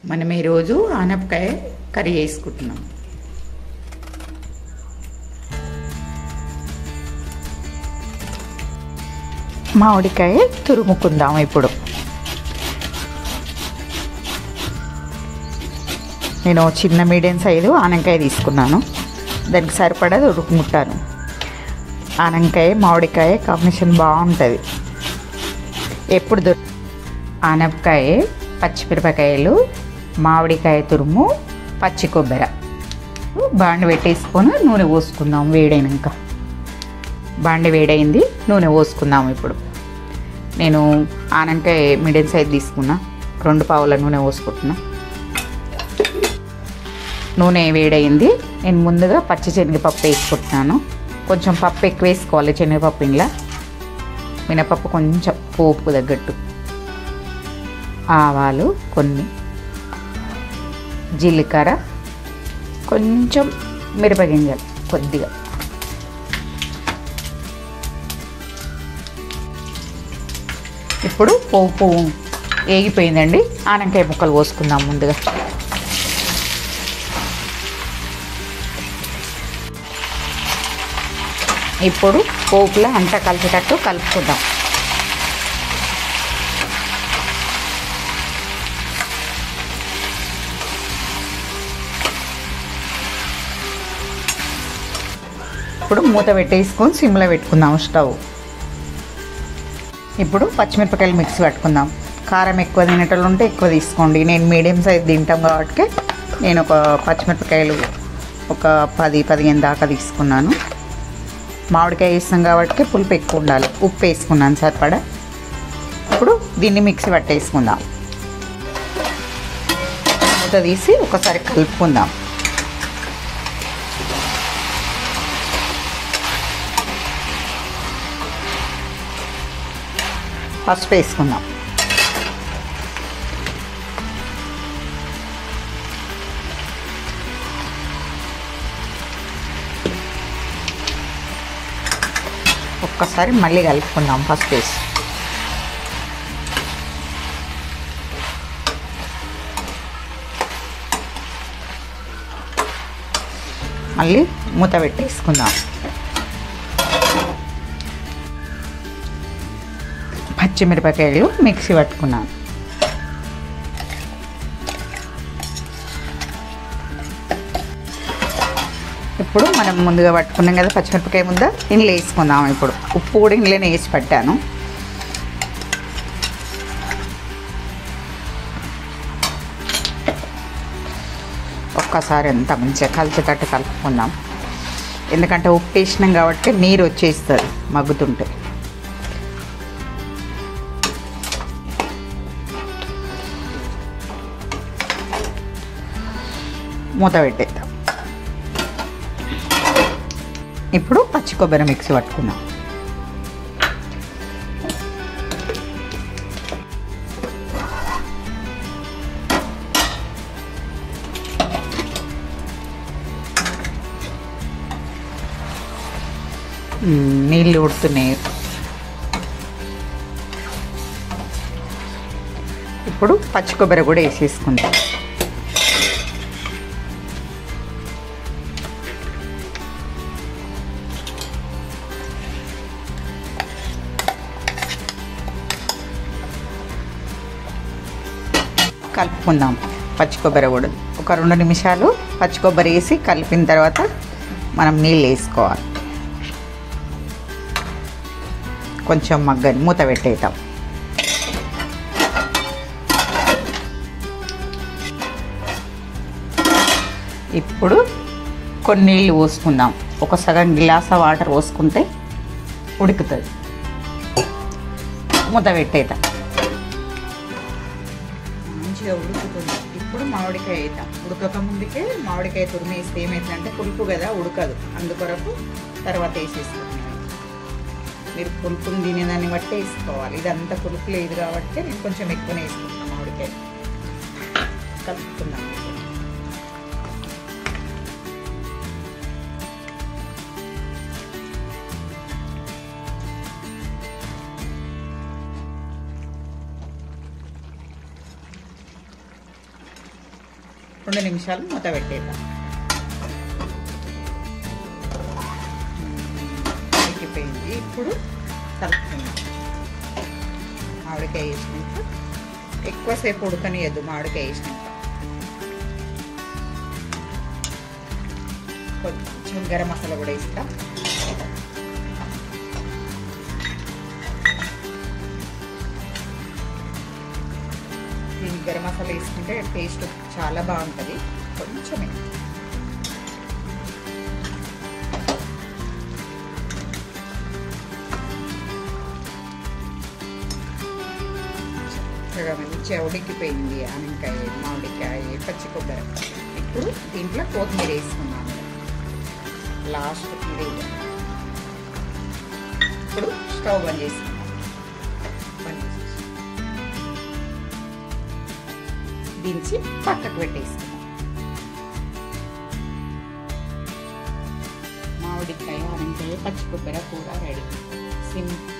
మనం ఈరోజు ఆనపకాయ కర్రీ చేసుకుంటున్నాం. మామిడికాయ తురుముకుందాం. ఇప్పుడు నేను చిన్న మీడియం సైజు ఆనపకాయ తీసుకున్నాను. దానికి సరిపడా తురుముకుంటాను. ఆనపకాయ మామిడికాయ కాంబినేషన్ బాగుంటుంది. ఎప్పుడు ఆనపకాయ, పచ్చిమిరపకాయలు, మామిడికాయ తురుము, పచ్చి కొబ్బరి బాండి పెట్టేసుకొని నూనె పోసుకుందాం. వేడైనాక బాండి వేడైంది, నూనె పోసుకుందాం. ఇప్పుడు నేను ఆనపకాయ మీడియం సైజ్ తీసుకున్నా. 2 పావుల నూనె పోసుకుంటున్నా. నూనె వేడైంది. నేను ముందుగా పచ్చి శనగపప్పు వేసుకుంటున్నాను. కొంచెం పప్పు ఎక్కువ వేసుకోవాలి. శనగపప్పు ఇంట్లో మినపప్పు కొంచెం పోపు తగ్గట్టు, ఆవాలు కొన్ని, జీలకర్ర కొంచెం, మిరపగింజలు కొద్దిగా. ఇప్పుడు పోపు వేగిపోయిందండి. ఆనపకాయ ముక్కలు పోసుకుందాం. ముందుగా ఇప్పుడు పోపులో అంతా కలిసేటట్టు కలుపుకుందాం. ఇప్పుడు మూత పెట్టేసుకొని సిమ్లో పెట్టుకుందాం స్టవ్. ఇప్పుడు పచ్చిమిరపకాయలు మిక్సీ పట్టుకుందాం. కారం ఎక్కువ తినేటోళ్ళు ఉంటే ఎక్కువ తీసుకోండి. నేను మీడియం సైజ్ తింటాం కాబట్టి నేను ఒక పచ్చిమిరపకాయలు ఒక 10-15 దాకా తీసుకున్నాను. మామిడికాయ వేస్తాం కాబట్టి పులుపు ఎక్కువ ఉండాలి. ఉప్పు వేసుకున్నాను సరిపడా. ఇప్పుడు దీన్ని మిక్సీ పట్టేసుకుందాం. మూత తీసి ఒకసారి కలుపుకుందాం. పసుపు వేసుకుందాం. ఒక్కసారి మళ్ళీ కలుపుకుందాం పసుపు వేసి. మళ్ళీ మూత పెట్టేసుకుందాం. పచ్చిమిరపకాయలు మిక్సీ పట్టుకున్నాను. ఇప్పుడు మనం ముందుగా పట్టుకున్నాం కదా పచ్చిమిరపకాయ ముద్ద, ఇందులో వేసుకుందాం. ఇప్పుడు ఉప్పు కూడా ఇందులోనే వేసి పట్టాను. ఒక్కసారి అంతా మంచిగా కలిసేటట్టు కలుపుకుందాం. ఎందుకంటే ఉప్పు వేసినాం కాబట్టి నీరు వచ్చేస్తుంది మగ్గుతుంటే. మూత పెట్టేద్దాం. ఇప్పుడు పచ్చి కొబ్బరి మిక్సీ పట్టుకుందాం. నీళ్ళు ఉడుతున్నాయి. ఇప్పుడు పచ్చి కొబ్బరి కూడా వేసేసుకుందాం. కలుపుకుందాం. పచ్చి కొబ్బరి కూడా ఒక 2 నిమిషాలు పచ్చి కొబ్బరి వేసి కలిపిన తర్వాత మనం నీళ్ళు వేసుకోవాలి. కొంచెం మగ్గని మూత పెట్టేద్దాం. ఇప్పుడు కొన్ని నీళ్ళు పోసుకుందాం. ఒక సగం గ్లాసా వాటర్ పోసుకుంటే ఉడుకుతుంది. మూత పెట్టేద్దాం. మంచిగా ఉడుకుతుంది. ఇప్పుడు మామిడికాయ వేద్దాం. ఉడకక ముందుకే మామిడికాయ తురిమి వేస్తే ఏమవుతుందంటే పులుపు కదా, ఉడకదు. అందుకొరకు తర్వాత వేసేసుకుంటున్నాను. మీరు పులుపుని తినేదాన్ని బట్టి వేసుకోవాలి. ఇదంతా పులుపు లేదు కాబట్టి నేను కొంచెం ఎక్కువనే వేసుకుంటున్నాను. మామిడికాయ కలుపుకుందాం. 2 నిమిషాలు మూత పెట్టేద్దాం. ఉడికిపోయింది. ఇప్పుడు కలుపుకుందాం. మామిడికాయ వేసినాక ఎక్కువసేపు ఉడకనియద్దు. మామిడికాయ వేసినాక కొంచెం గరం మసాలా కూడా వేస్తాం. దీనికి గరం మసాలా వేసుకుంటే టేస్ట్ చాలా బాగుంటుంది. కొంచెమే మంచిగా ఉడికిపోయింది. ఆనకాయ, మామిడికాయ, పచ్చి కొబ్బరి. ఇప్పుడు దీంట్లో కొత్తిమీర వేసుకున్నాను. లాస్ట్ ఇది. ఇప్పుడు స్టవ్ బంద్ చేసుకున్నాం. దించి పక్కకు పెట్టేసుకున్నాం. మామిడికాయ, ఆనకాయ, పచ్చి కొబ్బరి కూర రెడీ. సింపుల్.